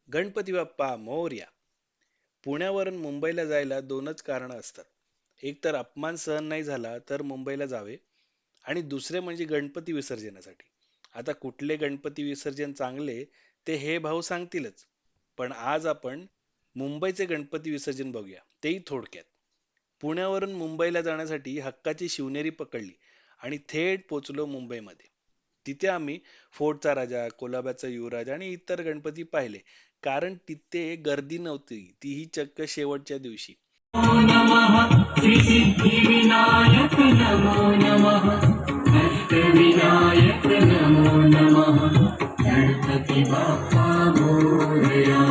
गणपती बाप्पा मोरया. पुण्यावरून मुंबईला जायला दोनच कारणं असतात. एक तर अपमान सहन नाही झाला तर मुंबईला जावे आणि दुसरे म्हणजे गणपती विसर्जनासाठी. आता कुठले गणपती विसर्जन चांगले ते हे भाऊ सांगतीलच. पण आज आपण मुंबईचे गणपती विसर्जन बघूया, तेही थोडक्यात. पुण्यावरून मुंबईला जाण्यासाठी हक्काची शिवनेरी पकडली आणि थेट पोचलो मुंबईमध्ये. तिथे आम्ही फोर्टचा राजा, कोलाब्याचा युवराज आणि इतर गणपती पाहिले. कारण तिथे गर्दी नव्हती, तीही चक्क शेवटच्या दिवशी. सिद्धिविनायक नमो नमः अष्टविनायक नमो नमः गणपति बाप्पा मोरया.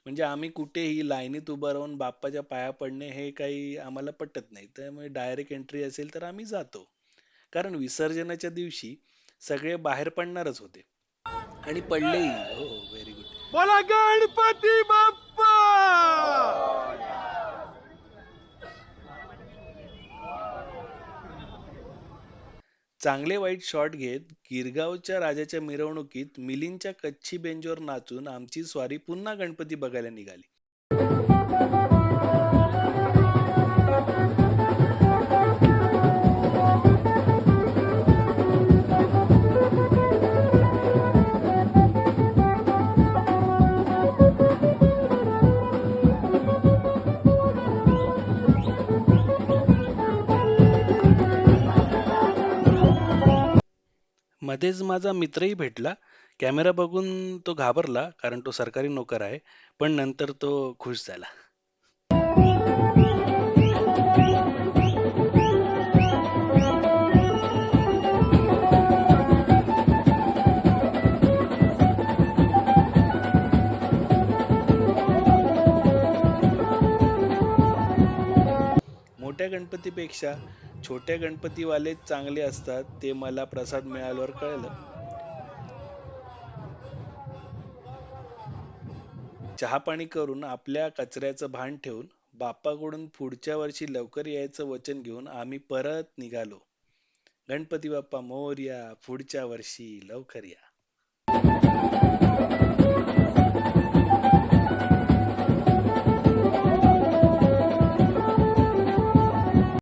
म्हणजे आम्ही कुठेही लाईनीत उभं राहून बाप्पाच्या पाया पडणे हे काही आम्हाला पटत नाही. त्यामुळे डायरेक्ट एंट्री असेल तर आम्ही जातो. कारण विसर्जनाच्या दिवशी सगळे बाहेर पडणारच होते आणि पडलेही. हो, व्हेरी गुड. बोला गणपती बाप्पा. चांगले वाईट शॉट घेत गिरगावच्या राजाच्या मिरवणुकीत मिलिंदच्या कच्छी बेंजोर नाचून आमची स्वारी पुन्हा गणपती बघायला निघाली. मध्येच माझा मित्रही भेटला. कॅमेरा बघून तो घाबरला, कारण तो सरकारी नोकर आहे. पण नंतर तो खुश झाला. मोठ्या गणपतीपेक्षा छोट्या गणपतीवालेच चांगले असतात, ते मला प्रसाद मिळाल्यावर कळलं. चहा पाणी करून आपल्या कचऱ्याचं भान ठेवून बाप्पाकडून पुढच्या वर्षी लवकर यायचं वचन घेऊन आम्ही परत निघालो. गणपती बाप्पा मोरया, पुढच्या वर्षी लवकर या.